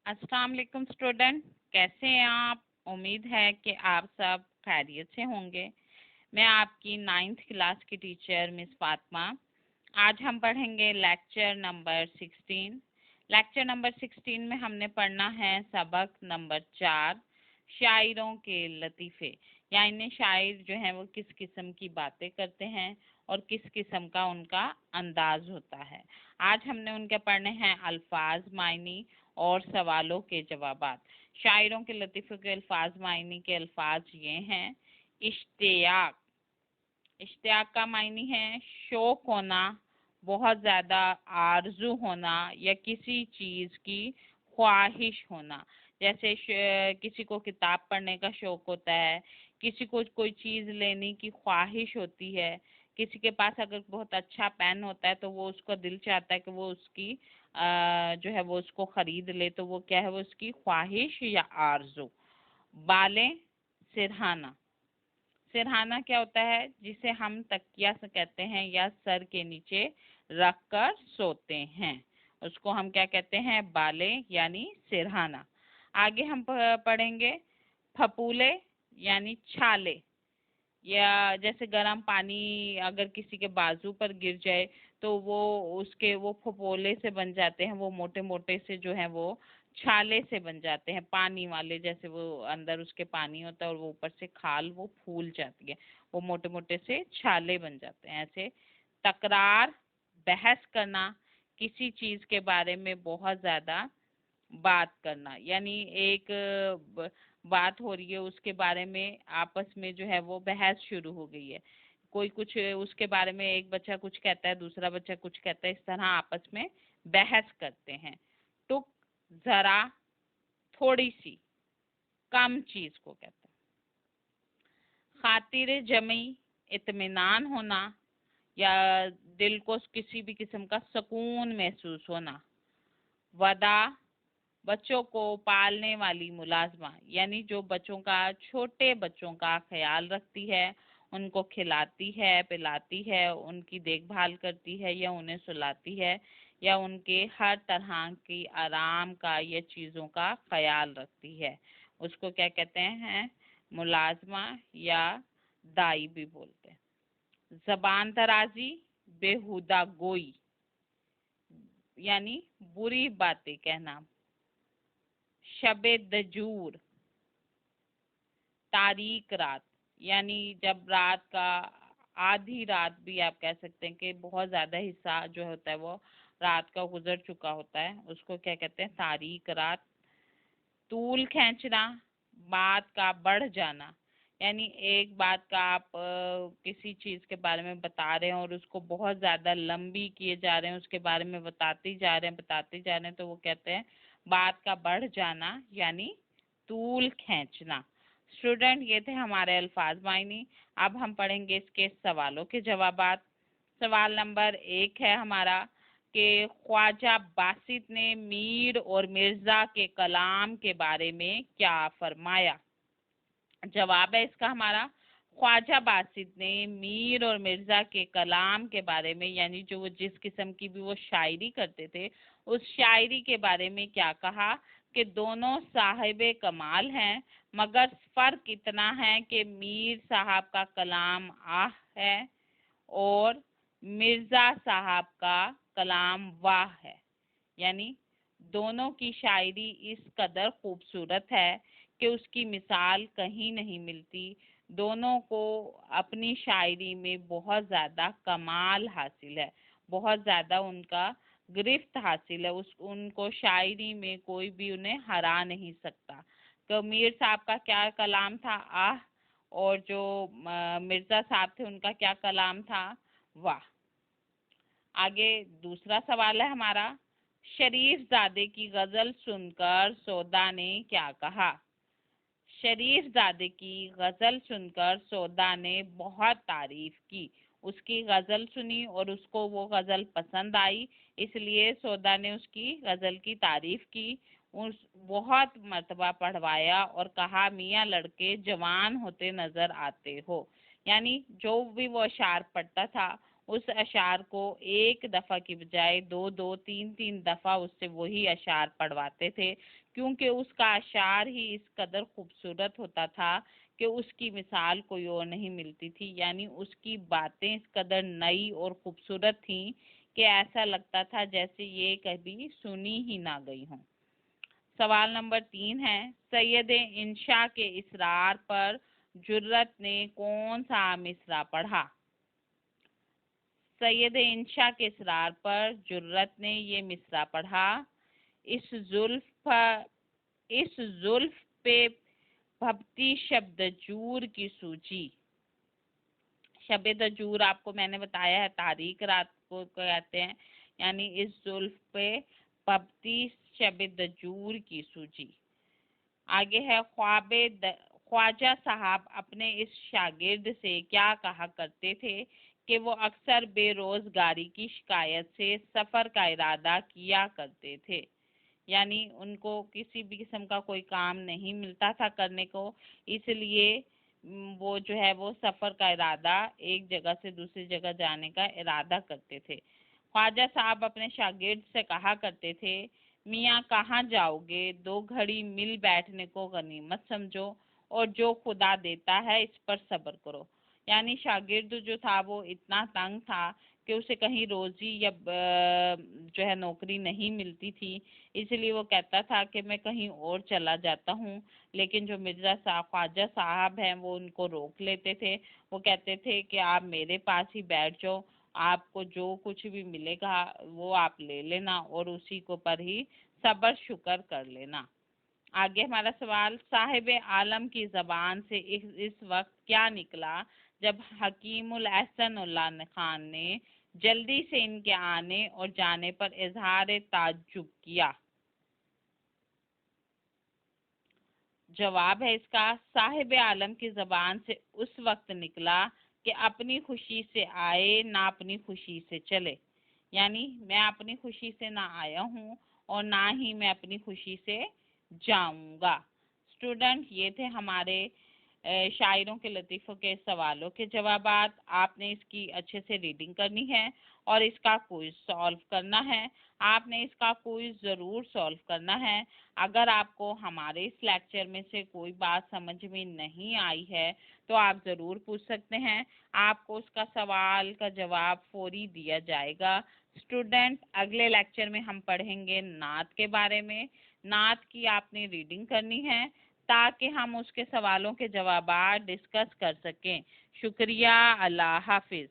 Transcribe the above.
अस्सलाम वालेकुम स्टूडेंट, कैसे हैं आप? उम्मीद है कि आप सब खैरियत से होंगे। मैं आपकी 9th क्लास की टीचर मिस फातिमा। आज हम पढ़ेंगे लेक्चर नंबर 16। लेक्चर नंबर 16 में हमने पढ़ना है सबक नंबर 4, शायरों के लतीफ़े। यानी शायर जो हैं वो किस किस्म की बातें करते हैं और किस किस्म का उनका अंदाज होता है। आज हमने उनके पढ़ने हैं अल्फाज, मायनी और सवालों के जवाबात। शायरों के लतीफ़े के अल्फाज, मायनी के अल्फाज ये हैं। इश्तियाक। इश्तियाक का मायनी है शौक होना, बहुत ज़्यादा आरजू होना या किसी चीज़ की ख्वाहिश होना। जैसे किसी को किताब पढ़ने का शौक होता है, किसी को कोई चीज़ लेने की ख्वाहिश होती है, किसी के पास अगर बहुत अच्छा पेन होता है तो वो उसका दिल चाहता है कि वो उसकी जो है वो उसको खरीद ले, तो वो क्या है, वो उसकी ख्वाहिश या आरजू। बालें, सिरहाना। सिरहाना क्या होता है? जिसे हम तकिया से कहते हैं या सर के नीचे रख कर सोते हैं, उसको हम क्या कहते हैं? बाले यानी सिरहाना। आगे हम पढ़ेंगे फपूले यानी छाले। या जैसे गर्म पानी अगर किसी के बाजू पर गिर जाए तो वो फपोले से बन जाते हैं, वो मोटे मोटे से जो है वो छाले से बन जाते हैं, पानी वाले। जैसे वो अंदर उसके पानी होता है और वो ऊपर से खाल वो फूल जाती है, वो मोटे मोटे से छाले बन जाते हैं ऐसे। तकरार, बहस करना, किसी चीज के बारे में बहुत ज्यादा बात करना। यानी एक बात हो रही है, उसके बारे में आपस में जो है वो बहस शुरू हो गई है। कोई कुछ उसके बारे में, एक बच्चा कुछ कहता है, दूसरा बच्चा कुछ कहता है, इस तरह आपस में बहस करते हैं। टुक, जरा, थोड़ी सी, कम चीज को कहते हैं। खातिर जमी, इत्मीनान होना या दिल को किसी भी किस्म का सुकून महसूस होना। वदा, बच्चों को पालने वाली मुलाजमा, यानी जो बच्चों का, छोटे बच्चों का ख्याल रखती है, उनको खिलाती है, पिलाती है, उनकी देखभाल करती है या उन्हें सुलाती है या उनके हर तरह की आराम का या चीज़ों का ख्याल रखती है, उसको क्या कहते हैं? मुलाजमा या दाई भी बोलते हैं। जबान दराजी, बेहुदा गोई यानी बुरी बातें कहना। शबे दजूर, तारीक रात, यानी जब रात का आधी रात भी आप कह सकते हैं कि बहुत ज़्यादा हिस्सा जो होता है वो रात का गुजर चुका होता है, उसको क्या कहते हैं? तारीक रात। तूल खींचना, बात का बढ़ जाना, यानी एक बात का आप किसी चीज़ के बारे में बता रहे हैं और उसको बहुत ज़्यादा लंबी किए जा रहे हैं, उसके बारे में बताते जा रहे हैं, बताते जा रहे हैं, तो वो कहते हैं बात का बढ़ जाना यानी तूल खींचना। स्टूडेंट, ये थे हमारे अल्फाज मायनी। अब हम पढ़ेंगे इसके सवालों के जवाबात। सवाल नंबर 1 है हमारा कि ख्वाजा बासित ने मीर और मिर्जा के कलाम के बारे में क्या फरमाया? जवाब है इसका हमारा, ख्वाजा बासित ने मीर और मिर्जा के कलाम के बारे में, यानी जो वो जिस किस्म की भी वो शायरी करते थे, उस शायरी के बारे में क्या कहा कि दोनों साहिबे कमाल हैं, मगर फर्क इतना है कि मीर साहब का कलाम आह है और मिर्जा साहब का कलाम वाह है। यानी दोनों की शायरी इस कदर खूबसूरत है कि उसकी मिसाल कहीं नहीं मिलती। दोनों को अपनी शायरी में बहुत ज़्यादा कमाल हासिल है, बहुत ज़्यादा उनका गिरफ्त हासिल है, उस उनको शायरी में कोई भी उन्हें हरा नहीं सकता। तो मीर साहब का क्या कलाम था? आह। और जो मिर्ज़ा साहब थे उनका क्या कलाम था? वाह। आगे दूसरा सवाल है हमारा, शरीफ ज़ादे की गज़ल सुनकर सौदा ने क्या कहा? शरीफ ज़ादे की गज़ल सुनकर सौदा ने बहुत तारीफ की। उसकी गज़ल सुनी और उसको वो गज़ल पसंद आई, इसलिए सौदा ने उसकी गज़ल की तारीफ की। उस बहुत मर्तबा पढ़वाया और कहा मियाँ लड़के जवान होते नज़र आते हो। यानी जो भी वो अशार पढ़ता था उस अशार को एक दफ़ा की बजाय 2-2, 3-3 दफ़ा उससे वही अशार पढ़वाते थे, क्योंकि उसका अशार ही इस कदर खूबसूरत होता था कि उसकी मिसाल कोई और नहीं मिलती थी। यानी उसकी बातें इस कदर नई और खूबसूरत थीं कि ऐसा लगता था जैसे ये कभी सुनी ही ना गई हों। सवाल नंबर 3 है, सैयद इंशा के इसरार पर जुर्रत ने कौन सा मिसरा पढ़ा? सैयद इंशा के इसरार पर जुर्रत ने ये मिसरा पढ़ा, इस जुल्फ पे भपती शब्द जूर की सूजी। शब्द जूर आपको मैंने बताया है तारीख रात को कहते हैं, यानी इस जुल्फ पे भपती शब्द जूर की सूजी। आगे है, ख्वाजा साहब अपने इस शागिर्द से क्या कहा करते थे कि वो अक्सर बेरोजगारी की शिकायत से सफ़र का इरादा किया करते थे। यानी उनको किसी भी किस्म का कोई काम नहीं मिलता था करने को, इसलिए वो जो है वो सफ़र का इरादा, एक जगह से दूसरी जगह जाने का इरादा करते थे। ख्वाजा साहब अपने शागिर्द से कहा करते थे, मियाँ कहाँ जाओगे, 2 घड़ी मिल बैठने को गनीमत समझो और जो खुदा देता है इस पर सब्र करो। यानी शागिर्द जो था वो इतना तंग था कि उसे कहीं रोजी या जो है नौकरी नहीं मिलती थी, इसलिए वो कहता था कि मैं कहीं और चला जाता हूँ। लेकिन जो मिर्ज़ा साहब ख्वाजा साहब हैं वो उनको रोक लेते थे। वो कहते थे कि आप मेरे पास ही बैठ जाओ, आपको जो कुछ भी मिलेगा वो आप ले लेना और उसी को पर ही सब्र शुक्र कर लेना। आगे हमारा सवाल, साहिब आलम की ज़बान से इस वक्त क्या निकला जब हकीमुल एहसन उल्लाह खान ने जल्दी से इनके आने और जाने पर इजहार ताज्जुब किया? जवाब है इसका, साहिब आलम की ज़बान से उस वक्त निकला कि अपनी खुशी से आए ना अपनी खुशी से चले। यानी मैं अपनी खुशी से ना आया हूँ और ना ही मैं अपनी खुशी से जाऊंगा। स्टूडेंट, ये थे हमारे शायरों के लतीफ़ों के सवालों के जवाबात। आपने इसकी अच्छे से रीडिंग करनी है और इसका क्विज सॉल्व करना है। आपने इसका क्विज ज़रूर सॉल्व करना है। अगर आपको हमारे इस लेक्चर में से कोई बात समझ में नहीं आई है तो आप ज़रूर पूछ सकते हैं। आपको उसका सवाल का जवाब फौरी दिया जाएगा। स्टूडेंट, अगले लेक्चर में हम पढ़ेंगे नात के बारे में। नात की आपने रीडिंग करनी है ताकि हम उसके सवालों के जवाब डिस्कस कर सकें। शुक्रिया, अल्लाह हाफिज़।